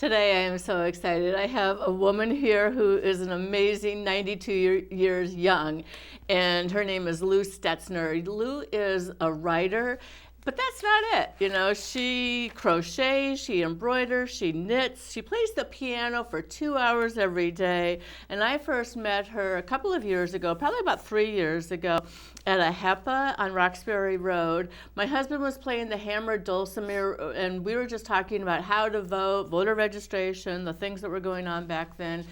Today I am so excited. I have a woman here who is an amazing 92 years young, and her name is Lou Stoetzner. Lou is a writer, but that's not it. You know, she crochets, she embroiders, she knits, she plays the piano for 2 hours every day. And I first met her a couple of years ago, probably about 3 years ago, at a HEPA on Roxbury Road. My husband was playing the hammered dulcimer, and we were just talking about how to vote, voter registration, the things that were going on back then.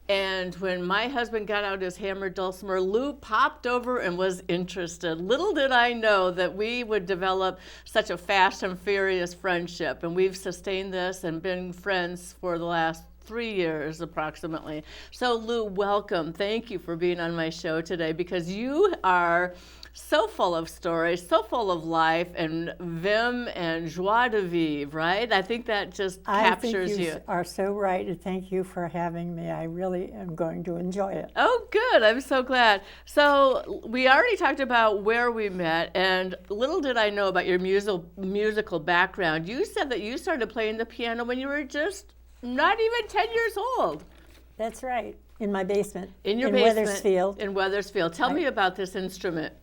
And when my husband got out his hammered dulcimer, Lou popped over and was interested. Little did I know that we would develop such a fast and furious friendship. And we've sustained this and been friends for the last 3 years approximately. So Lou, welcome. Thank you for being on my show today, because you are so full of stories, so full of life and vim and joie de vivre, right? I think that just captures you. I think you are so right, and thank you for having me. I really am going to enjoy it. Oh, good. I'm so glad. So we already talked about where we met, and little did I know about your musical background. You said that you started playing the piano when you were just not even 10 years old. That's right, in my basement. In your basement. Wethersfield. In Wethersfield. Tell me about this instrument.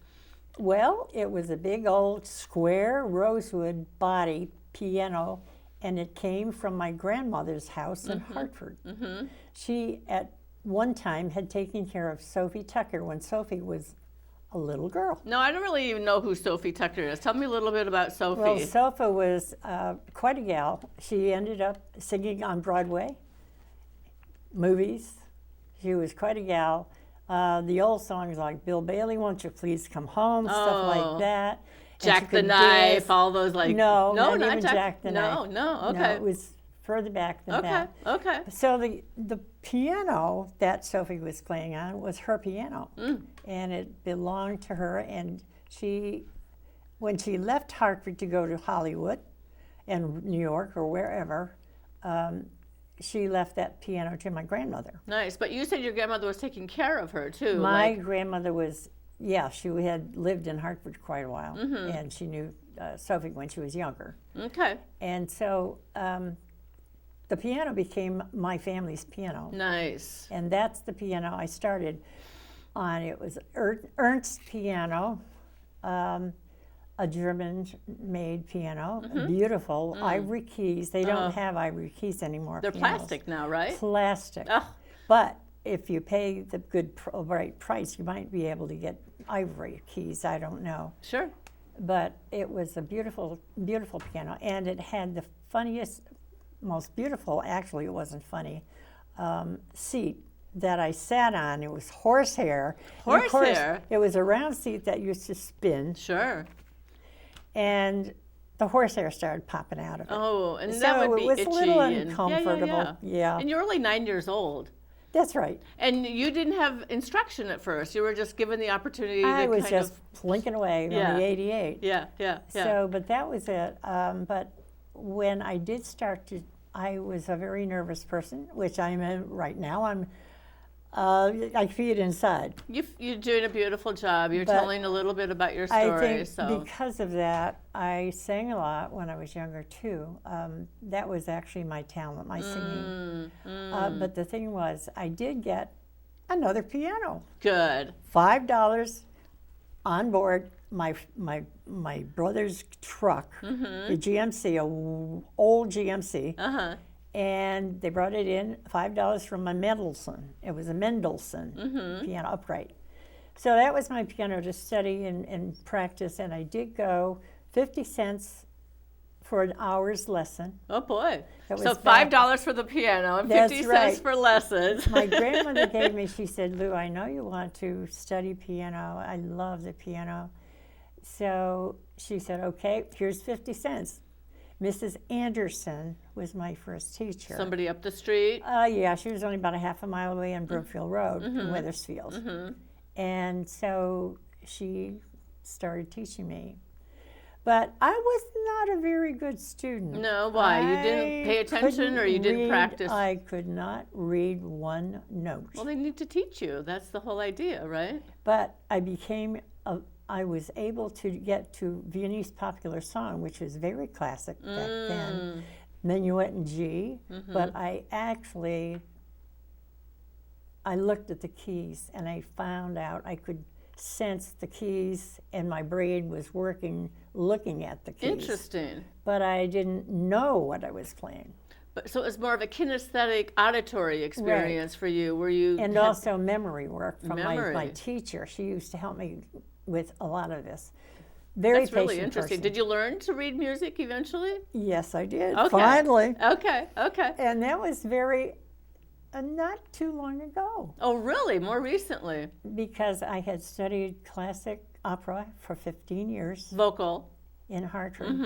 Well, it was a big old square rosewood body piano, and it came from my grandmother's house in Hartford. She, at one time, had taken care of Sophie Tucker when Sophie was a little girl. No, I don't really even know who Sophie Tucker is. Tell me a little bit about Sophie. Well, Sophie was quite a gal. She ended up singing on Broadway, movies. She was quite a gal. The old songs like Bill Bailey, Won't You Please Come Home, stuff like that. Jack the Knife, all those like... No, not even Jack the Knife. No, okay. No, it was further back than that. Okay. So the piano that Sophie was playing on was her piano, and it belonged to her. And when she left Hartford to go to Hollywood and New York or wherever, she left that piano to my grandmother. Nice, but you said your grandmother was taking care of her too. My grandmother was, she had lived in Hartford quite a while, and she knew Sophie when she was younger. Okay. And so the piano became my family's piano. Nice. And that's the piano I started on. It was Ernst piano, a German-made piano, beautiful, ivory keys. They don't have ivory keys anymore. They're pianos. plastic now, right? Plastic. Oh. But if you pay the right price, you might be able to get ivory keys. I don't know. Sure. But it was a beautiful, beautiful piano, and it had the funniest, most beautiful, actually it wasn't funny, seat that I sat on. It was horsehair. Horsehair? It was a round seat that used to spin. Sure. And the horsehair started popping out of it. Oh, and so that would be itchy. It was a little uncomfortable. Yeah. And you're only 9 years old. That's right. And you didn't have instruction at first. You were just given the opportunity I to was just plinking away on the 88. Yeah. So, but that was it. But when I did I was a very nervous person, which I'm right now. I feel inside. You're doing a beautiful job. You're telling a little bit about your story. I think because of that, I sang a lot when I was younger too. That was actually my talent, my singing. But the thing was, I did get another piano. Good. $5 on board my brother's truck, the GMC, old GMC. And they brought it in, $5 from my Mendelssohn. It was a Mendelssohn piano, upright. So that was my piano to study and practice, and I did go 50 cents for an hour's lesson. Oh boy. So $5 for the piano and 50 cents for lessons. My grandmother gave me, she said, Lou, I know you want to study piano. I love the piano. So she said, okay, here's 50 cents. Mrs. Anderson was my first teacher. Somebody up the street? Yeah, she was only about a half a mile away on Brookfield Road in Wethersfield. And so she started teaching me. But I was not a very good student. No, why? You didn't pay attention or you didn't practice? I could not read one note. Well, they need to teach you. That's the whole idea, right? But I was able to get to Viennese popular song, which was very classic back then. minuet in G, Mm-hmm. but I looked at the keys and I found out I could sense the keys and my brain was working looking at the keys. Interesting. But I didn't know what I was playing. But so it was more of a kinesthetic auditory experience for you, where you And had also memory work from my Memory. teacher. She used to help me with a lot of this. Very That's really patient interesting. person. Did you learn to read music eventually? Yes, I did. Okay. Finally. Okay, okay. And that was very, not too long ago, Oh, really? More recently? because I had studied classic opera for 15 years Vocal. in Hartford.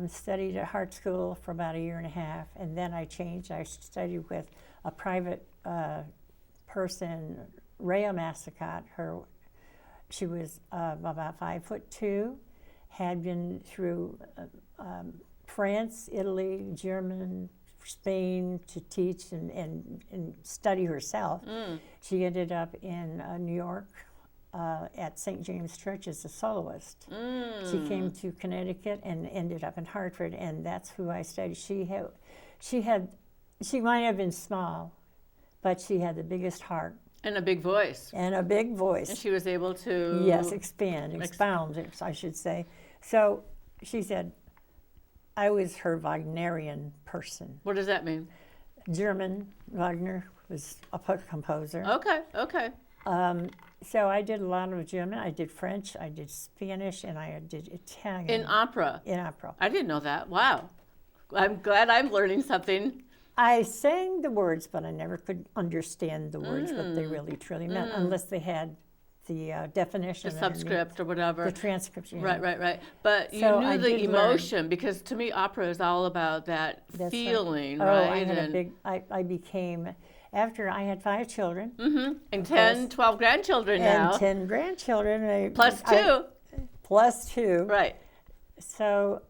Studied at Hart School for about a year and a half, and then I changed. I studied with a private person, Rhea Massacott. She was about 5'2", had been through France, Italy, German, Spain to teach and study herself. She ended up in New York at St. James Church as a soloist. She came to Connecticut and ended up in Hartford, and that's who I studied. She might have been small, but she had the biggest heart. And a big voice. And a big voice. And she was able to... Yes, expound, I should say. So she said, I was her Wagnerian person. What does that mean? German, Wagner was a composer. Okay, okay. So I did a lot of German. I did French, I did Spanish, and I did Italian. In opera? In opera. I didn't know that. Wow. I'm glad I'm learning something. I sang the words, but I never could understand the words, what they really truly meant, unless they had the definition. The subscript or whatever. The transcription. Right, right, right. But you So knew I the did emotion, because to me opera is all about that That's feeling, right. right? Oh, I had I became, after I had 5 children. And 10, 12 grandchildren now. And 10 grandchildren. Plus 2. Plus 2. Right. So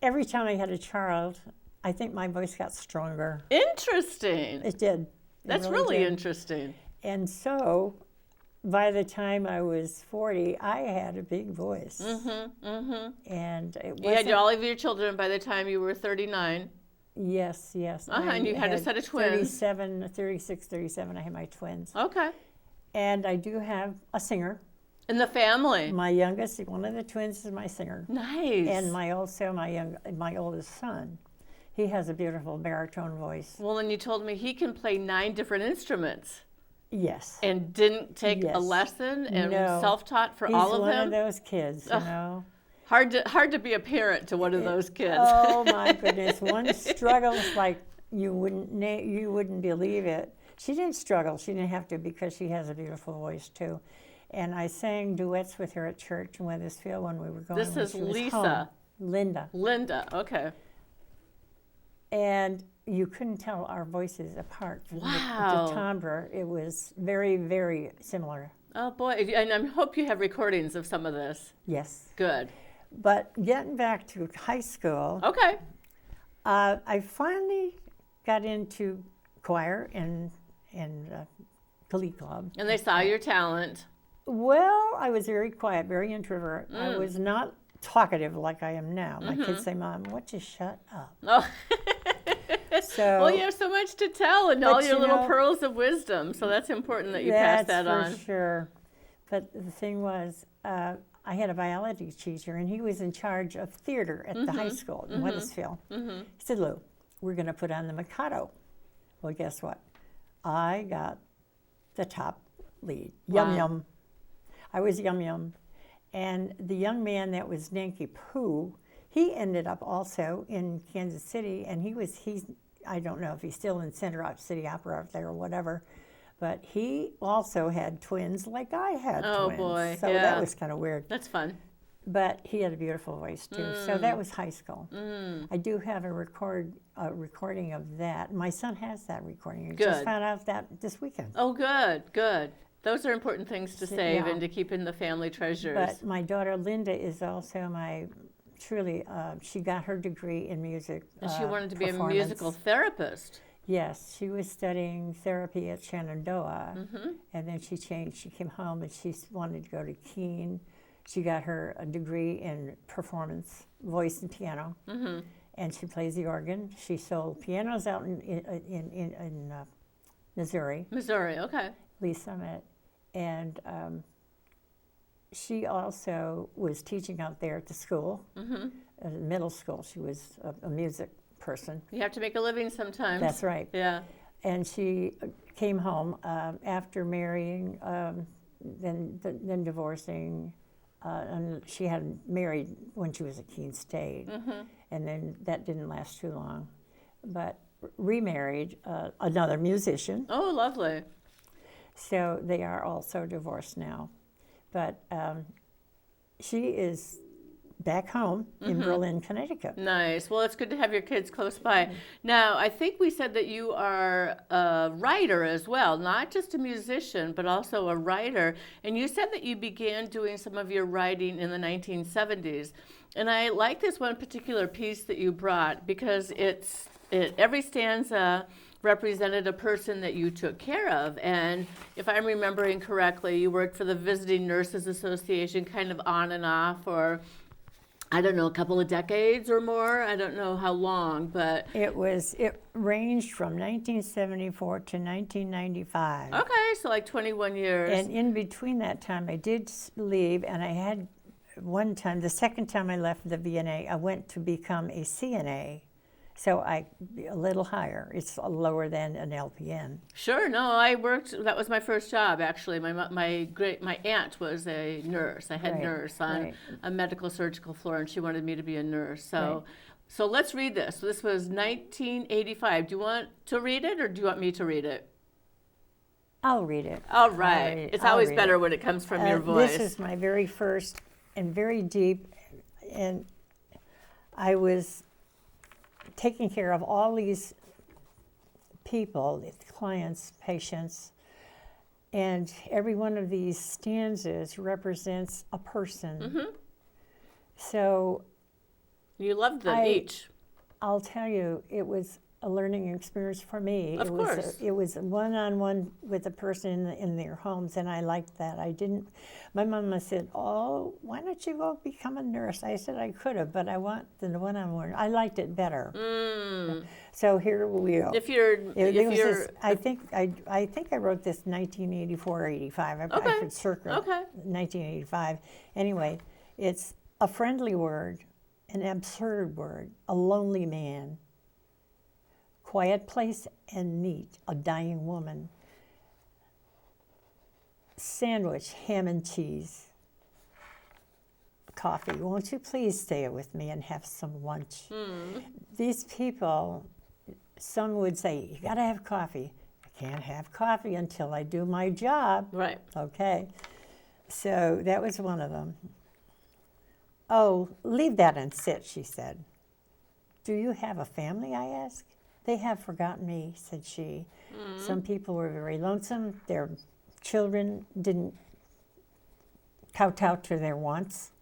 every time I had a child, I think my voice got stronger. Interesting. It did. That's really did. interesting. And so by the time I was 40, I had a big voice. And it You had wasn't. all of your children by the time you were 39. Yes, yes. And you had a set of twins. 36, 37, I had my twins. Okay. And I do have a singer. In the family. My youngest, one of the twins is my singer. Nice. And my oldest son, he has a beautiful baritone voice. Well, and you told me he can play 9 different instruments. Yes. And didn't take a Yes. lesson and No. self-taught for He's all of one them. of those kids, you know. Hard to be a parent to one of those kids. Oh my goodness! One struggles like you wouldn't believe it. She didn't struggle. She didn't have to, because she has a beautiful voice too. And I sang duets with her at church in Wethersfield when we were going. This when is she was Lisa. home. Linda. Linda. Okay. And you couldn't tell our voices apart. From Wow. the timbre. It was very, very similar. Oh boy, and I hope you have recordings of some of this. Yes. Good. But getting back to high school, Okay. I finally got into choir and glee club. And they saw your talent. Well, I was very quiet, very introvert. I was not talkative like I am now. My kids say, "Mom, won't you shut up?" Oh. So Well, you have so much to tell and all But your you little know, pearls of wisdom. So that's important that you pass that on. That's for sure. But the thing was, I had a biology teacher, and he was in charge of theater at the high school in Wethersfield. He said, "Lou, we're going to put on the Mikado." Well, guess what? I got the top lead. Yum Wow. Yum. I was Yum Yum. And the young man that was Nanky Pooh, he ended up also in Kansas City, and I don't know if he's still in City Opera up there or whatever, but he also had twins like I had Oh, twins. boy, So yeah. that was kind of weird. That's fun. But he had a beautiful voice too. So that was high school. I do have a recording of that. My son has that recording. I just Good. found out that this weekend. Oh, good, good. Those are important things to save Yeah. and to keep in the family treasures. But my daughter Linda is also she got her degree in music. And she wanted to be a performance. musical therapist. Yes, she was studying therapy at Shenandoah, and then she changed. She came home and she wanted to go to Keene. She got a degree in performance, voice and piano, and she plays the organ. She sold pianos out in Missouri. Missouri, okay. Lee Summit, and she also was teaching out there at the school, middle school. She was a music person. You have to make a living sometimes. That's right. Yeah. And she came home after marrying, then divorcing, and she had married when she was at Keene State, and then that didn't last too long, but remarried another musician. Oh, lovely. So they are also divorced now, but she is back home in Berlin, Connecticut. Nice. Well, it's good to have your kids close by. Now, I think we said that you are a writer as well, not just a musician, but also a writer. And you said that you began doing some of your writing in the 1970s. And I like this one particular piece that you brought because every stanza represented a person that you took care of. And if I'm remembering correctly, you worked for the Visiting Nurses Association kind of on and off for, I don't know, a couple of decades or more. I don't know how long, but It ranged from 1974 to 1995. okay, so like 21 years. And in between that time, I did leave, and I had one time, the second time I left the VNA, I went to become a CNA. So a little higher. It's lower than an LPN. Sure, no, I worked, that was my first job actually. My aunt was a nurse, a head Right, nurse on right. a medical surgical floor, and she wanted me to be a nurse. So, Right. so let's read this. So this was 1985. Do you want to read it or do you want me to read it? I'll read it. All right. It's I'll always read better it. when it comes from your voice. This is my very first and very deep, and I was taking care of all these people, clients, patients, and every one of these stanzas represents a person. So You loved them each. I'll tell you, it was a learning experience for me. Of course. It was one-on-one with a person in their homes, and I liked that. My mama said, "Oh, why don't you go become a nurse?" I said I could have, but I want the one-on-one. I liked it better. So here we go. I think I wrote this 1984 or 85. I could circle 1985. Anyway, it's a friendly word, an absurd word, a lonely man. Quiet place and neat, a dying woman. Sandwich, ham and cheese. Coffee, won't you please stay with me and have some lunch? These people, some would say, you gotta have coffee. I can't have coffee until I do my job. Right. Okay, so that was one of them. Oh, leave that and sit, she said. Do you have a family, I asked. They have forgotten me, said she. Some people were very lonesome. Their children didn't kowtow to their wants,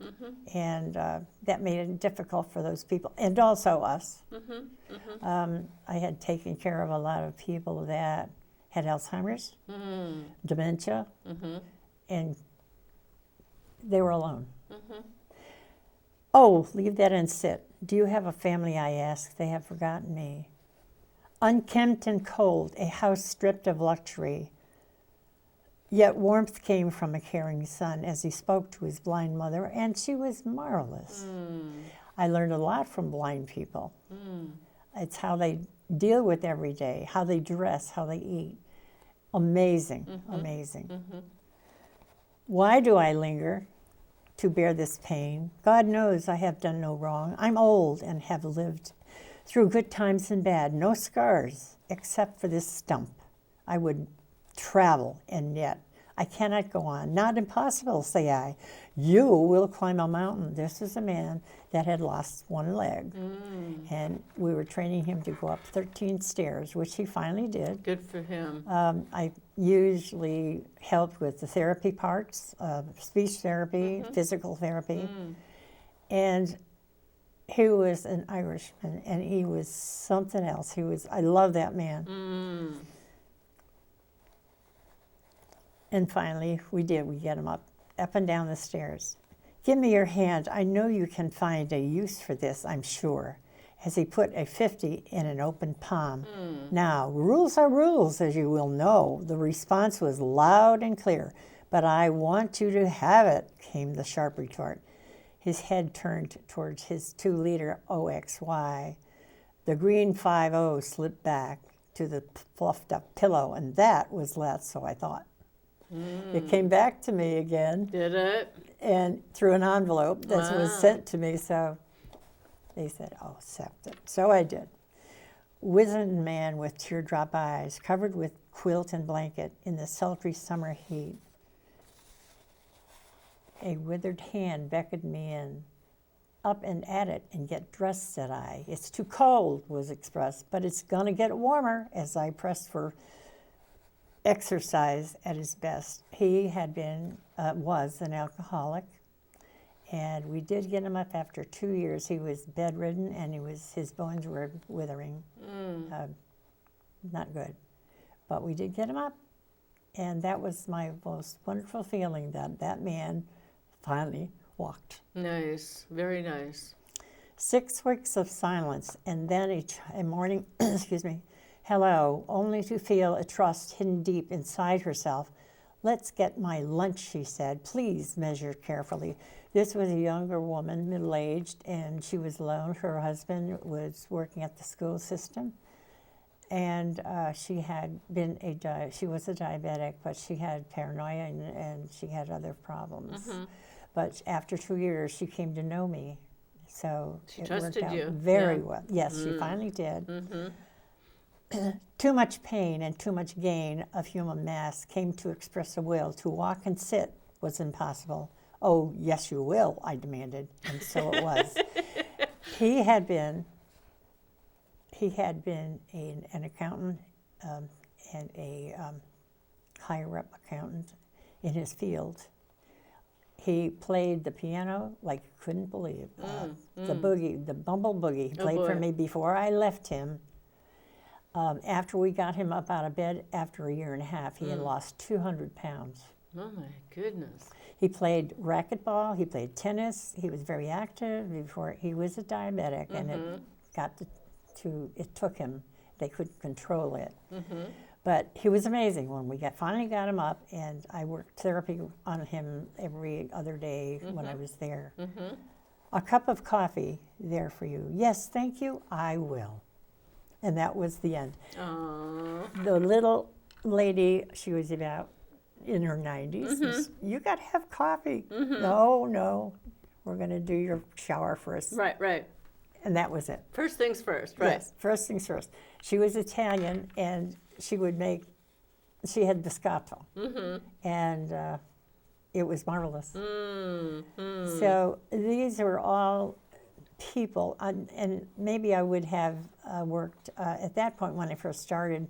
and that made it difficult for those people, and also us. I had taken care of a lot of people that had Alzheimer's, dementia, and they were alone. Oh, leave that and sit. Do you have a family, I asked. They have forgotten me. Unkempt and cold, a house stripped of luxury. Yet warmth came from a caring son as he spoke to his blind mother, and she was marvelous. I learned a lot from blind people. It's how they deal with every day, how they dress, how they eat. Amazing, amazing. Why do I linger to bear this pain? God knows I have done no wrong. I'm old and have lived through good times and bad, no scars except for this stump. I would travel, and yet I cannot go on. Not impossible, say I. You will climb a mountain. This is a man that had lost one leg, and we were training him to go up 13 stairs, which he finally did. Good for him. I usually helped with the therapy parts, speech therapy, physical therapy, and he was an Irishman, and he was something else. I love that man. And finally, we get him up and down the stairs. Give me your hand. I know you can find a use for this, I'm sure. as he put a 50 in an open palm. Now, rules are rules, as you will know. The response was loud and clear. But I want you to have it, came the sharp retort. His head turned towards his 2-liter OXY. The green 5-0 slipped back to the fluffed up pillow, and that was less, so I thought. It came back to me again. Did it? And through an envelope that was sent to me, so they said, oh, accept it. So I did. Wizened man with teardrop eyes, covered with quilt and blanket in the sultry summer heat. A withered hand beckoned me in. Up and at it and get dressed, said I. It's too cold, was expressed, but it's going to get warmer, as I pressed for exercise at his best. He had been, was an alcoholic, and we did get him up after 2 years. He was bedridden, and his bones were withering. Not good. But we did get him up, and that was my most wonderful feeling, that that man finally walked. Nice, very nice. 6 weeks of silence, and then a morning, excuse me, hello, only to feel a trust hidden deep inside herself. Let's get my lunch, she said. Please measure carefully. This was a younger woman, middle-aged, and she was alone. Her husband was working at the school system, and she had been she was a diabetic, but she had paranoia and she had other problems. But after 2 years, she came to know me, so She it trusted worked out you. very Yeah. well. Yes, she finally did. Too much pain and too much gain of human mass came to express a will. To walk and sit was impossible. Oh, yes, you will, I demanded, and so it was. He had been an accountant and a higher-up accountant in his field. He played the piano like you couldn't believe. The boogie, the bumble boogie, he played for boy. me before I left him. After we got him up out of bed, after a year and a half, he had lost 200 pounds. Oh my goodness. He played racquetball, he played tennis, he was very active before he was a diabetic, and it got it took him, they couldn't control it. But he was amazing when we finally got him up, and I worked therapy on him every other day when I was there. A cup of coffee there for you. Yes, thank you, I will. And that was the end. Aww. The little lady, she was about in her 90s, says, you got to have coffee. No, we're going to do your shower first. Right, right. And that was it. First things first, right? Yes, first things first. She was Italian, and she had biscotto, and it was marvelous. So these were all people, and maybe I would have worked, at that point when I first started,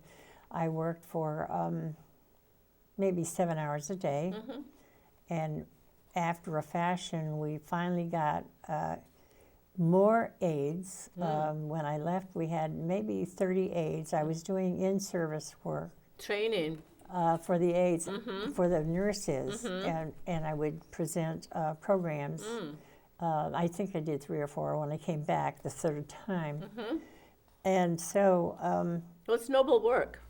I worked for maybe 7 hours a day, and after a fashion, we finally got more aides. When I left, we had maybe 30 aides. I was doing in-service work Training. for the aides, for the nurses, and I would present programs. I think I did 3 or 4 when I came back the third time. And so, Well, it's noble work.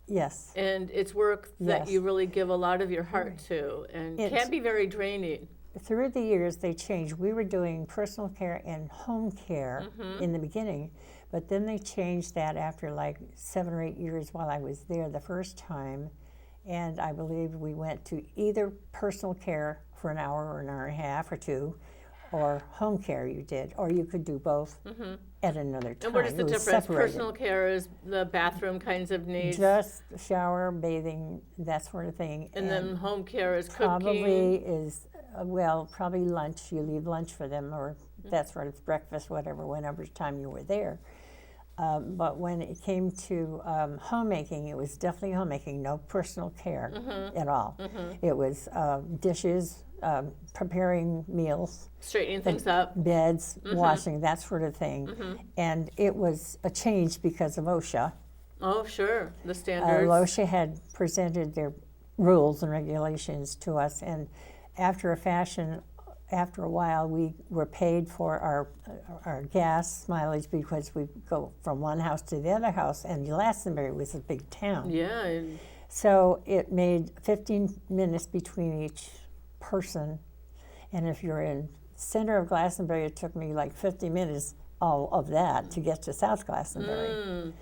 yes, And it's work that Yes. you really give a lot of your heart to, and It's- can be very draining. through the years they changed. We were doing personal care and home care in the beginning, but then they changed that after like 7 or 8 years while I was there the first time. And I believe we went to either personal care for an hour or an hour and a half or 2, or home care you did, or you could do both at another time. And what is the It was difference? separated. Personal care is the bathroom kinds of needs, Just shower, bathing, that sort of thing. and then home care is cooking. Probably is, probably lunch. You leave lunch for them, or that sort of breakfast, whenever time you were there. But when it came to homemaking, it was definitely homemaking, no personal care at all. It was dishes, preparing meals, Straightening things up. beds, washing, that sort of thing. And it was a change because of OSHA. Oh, sure. The standards. OSHA had presented their rules and regulations to us, and after a fashion, after a while, we were paid for our gas mileage because we go from one house to the other house, and Glastonbury was a big town. Yeah. So it made 15 minutes between each person, and if you're in center of Glastonbury, it took me like 50 minutes, all of that, to get to South Glastonbury.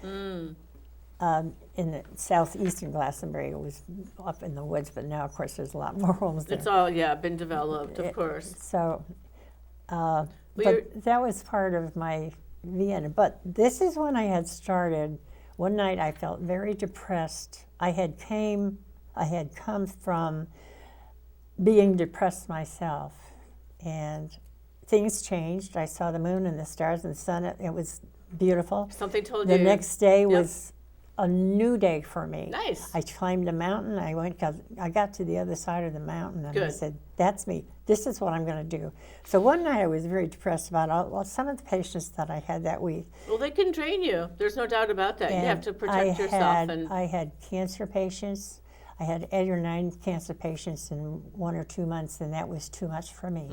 In the southeastern Glastonbury, it was up in the woods, but now, of course, there's a lot more homes there. It's all, been developed, of course. So, but that was part of my Vienna. But this is when I had started. One night I felt very depressed. I had come from being depressed myself, and things changed. I saw the moon and the stars and the sun. It was beautiful. Something told you. The next day was a new day for me. Nice. I climbed a mountain. I got to the other side of the mountain, and I said, "That's me. This is what I'm going to do." So one night I was very depressed about some of the patients that I had that week. Well, they can drain you. There's no doubt about that. And you have to protect yourself. I had cancer patients. I had 8 or 9 cancer patients in 1 or 2 months, and that was too much for me.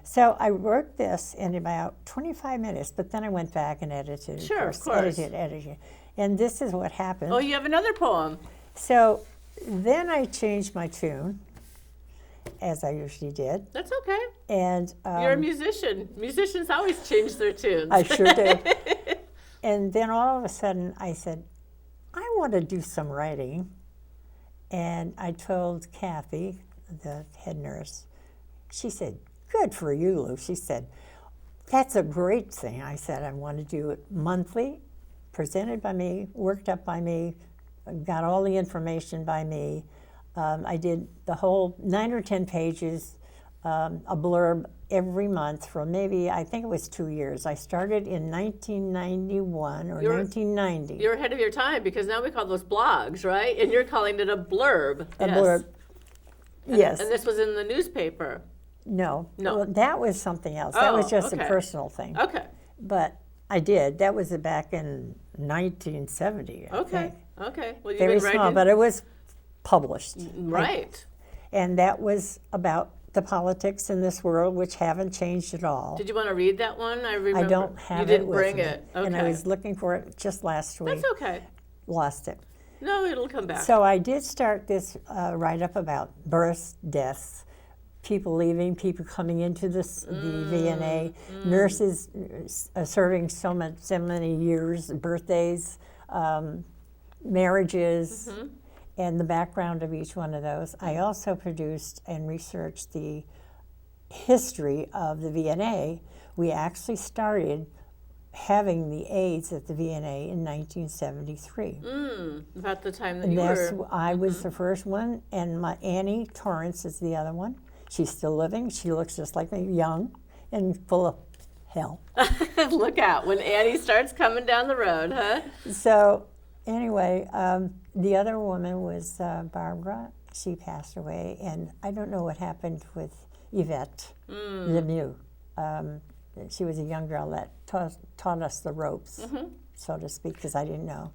So I wrote this in about 25 minutes, but then I went back and edited. Sure, of course. Edited. And this is what happened. Oh, you have another poem. So then I changed my tune, as I usually did. That's okay. And you're a musician. Musicians always change their tunes. I sure do. And then all of a sudden I said, I want to do some writing. And I told Kathy, the head nurse, she said, "Good for you, Lou." She said, "That's a great thing." I said, "I want to do it monthly, presented by me, worked up by me, got all the information by me." I did the whole 9 or 10 pages, a blurb every month for maybe, I think it was 2 years. I started in 1991 or 1990. You're ahead of your time, because now we call those blogs, right? And you're calling it a blurb. Blurb. Yes. And this was in the newspaper. No. Well, that was something else. That was just a personal thing. Okay. But I did. That was back in 1970. I think. Okay. Well, you've Very been small, writing. but it was published. Right. And that was about the politics in this world, which haven't changed at all. Did you want to read that one? I remember. I don't have it. You didn't with bring me. it. Okay. And I was looking for it just last week. That's okay. Lost it. No, it'll come back. So I did start this write-up about births, deaths, people leaving, people coming into the VNA, nurses serving so many years, birthdays, marriages, and the background of each one of those. I also produced and researched the history of the VNA. We actually started having the AIDS at the VNA in 1973. About the time that And you were. I was the first one, and my Annie Torrance is the other one. She's still living. She looks just like me, young and full of hell. Look out when Annie starts coming down the road, huh? So anyway, the other woman was Barbara. She passed away, and I don't know what happened with Yvette Lemieux. She was a young girl that taught us the ropes, so to speak, because I didn't know.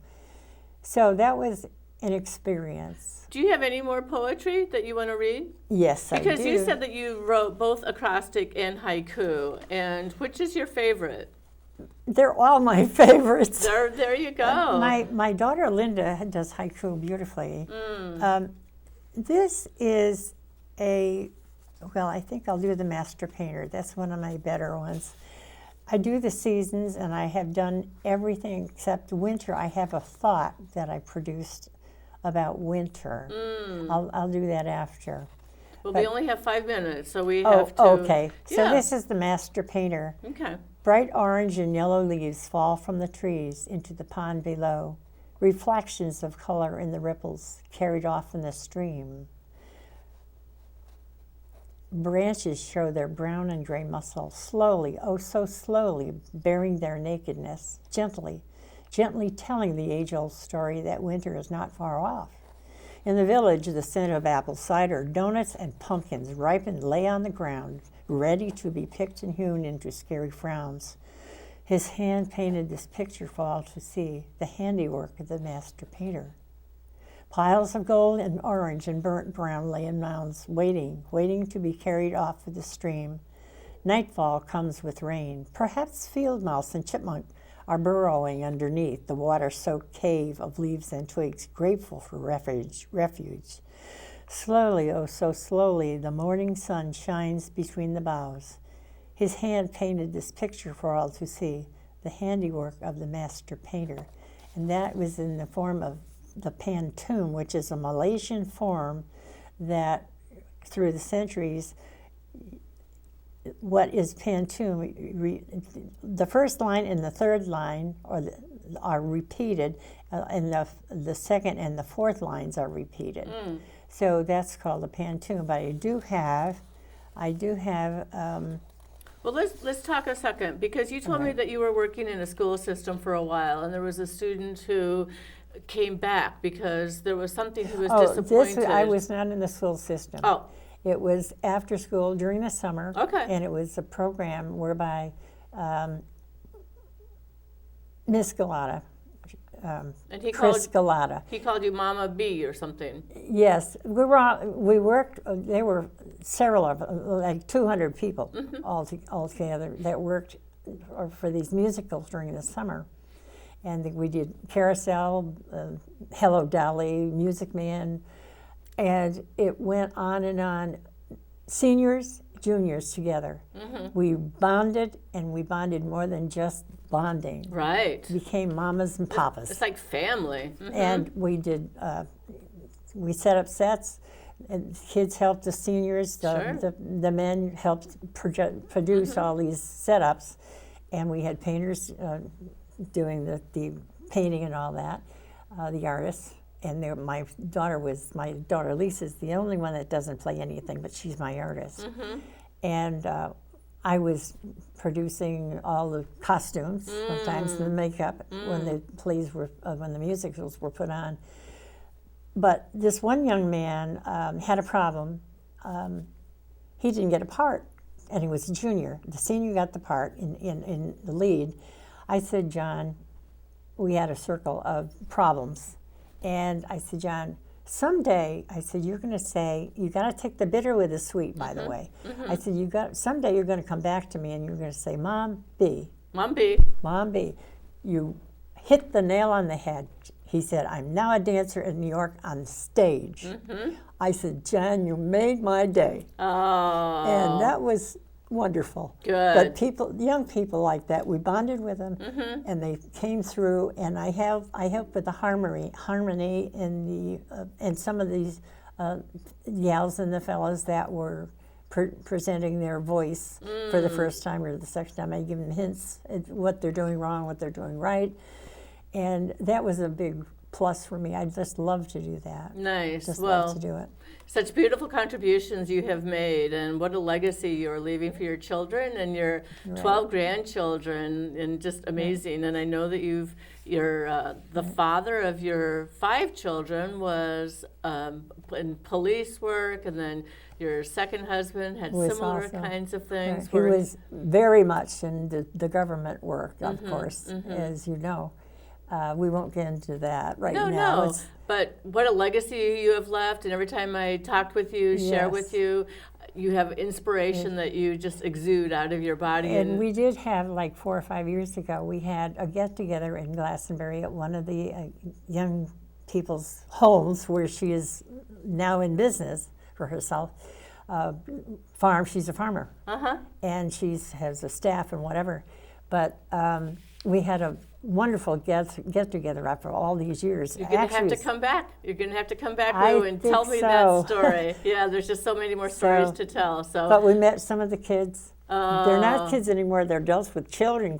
So that was an experience. Do you have any more poetry that you want to read? Yes, I do. Because you said that you wrote both acrostic and haiku, and which is your favorite? They're all my favorites. There you go. My daughter Linda does haiku beautifully. This is I think I'll do the Master Painter. That's one of my better ones. I do the seasons, and I have done everything except winter. I have a thought that I produced about winter. I'll do that after. Well, we only have 5 minutes, so we have to. Okay. So Yeah. this is the Master Painter. Okay. Bright orange and yellow leaves fall from the trees into the pond below, reflections of color in the ripples carried off in the stream. Branches show their brown and gray muscle, slowly, oh so slowly, bearing their nakedness, gently telling the age-old story that winter is not far off. In the village, the scent of apple cider, donuts, and pumpkins ripened lay on the ground, ready to be picked and hewn into scary frowns. His hand painted this picture for all to see, the handiwork of the master painter. Piles of gold and orange and burnt brown lay in mounds, waiting to be carried off with the stream. Nightfall comes with rain. Perhaps field mouse and chipmunk are burrowing underneath the water-soaked cave of leaves and twigs, grateful for refuge. Slowly, oh so slowly, the morning sun shines between the boughs. His hand painted this picture for all to see, the handiwork of the master painter. And that was in the form of the pantun, which is a Malaysian form that, through the centuries, what is pantun? The first line and the third line are repeated, and the second and the fourth lines are repeated. So that's called a pantun. But I do have. Well, let's talk a second, because you told me that you were working in a school system for a while, and there was a student who came back because there was something he was disappointed. I was not in the school system. Oh. It was after school during the summer. Okay. And it was a program whereby Miss Galata, And he Chris Galata. He called you Mama B or something. Yes, we worked. There were several of like 200 people altogether that worked for these musicals during the summer, and we did Carousel, Hello Dolly, Music Man, and it went on and on. Seniors, juniors together. We bonded, and we bonded more than just bonding. Right. Became mamas and papas. It's like family. And we did, we set up sets, and kids helped the seniors, the men helped produce all these setups, and we had painters doing the painting and all that, the artists. And my daughter Lisa's the only one that doesn't play anything, but she's my artist. And I was producing all the costumes, sometimes the makeup when the plays were, when the musicals were put on. But this one young man had a problem. He didn't get a part, and he was a junior. The senior got the part in the lead. I said, John, we had a circle of problems. And I said, John, someday, I said, you're going to say, you got to take the bitter with the sweet, by the way. I said, someday you're going to come back to me and you're going to say, Mom B. Mom B. Mom B. You hit the nail on the head. He said, I'm now a dancer in New York on stage. I said, John, you made my day. Oh. And that was wonderful. Good. But young people like that, we bonded with them, and they came through. And I helped with the harmony in the and some of these gals and the fellas that were presenting their voice for the first time or the second time. I give them hints at what they're doing wrong, what they're doing right, and that was a big plus for me. I just love to do that. Nice. Just well, love to do it. Such beautiful contributions you have made, and what a legacy you're leaving for your children and your 12 grandchildren, and just amazing. And I know that you're the father of your 5 children was in police work, and then your second husband had similar also, kinds of things. He was very much in the government work, of course, as you know. We won't get into that right now. No. But what a legacy you have left, and every time I talk with you, share with you, you have inspiration that you just exude out of your body. And we did have, like 4 or 5 years ago, we had a get-together in Glastonbury at one of the young people's homes where she is now in business for herself. She's a farmer. And she has a staff and whatever. But we had a wonderful get-together after all these years. You're going to have to come back. You're going to have to come back, Lou, and tell me that story. Yeah, there's just so many more stories to tell. So, but we met some of the kids. They're not kids anymore. They're adults with children.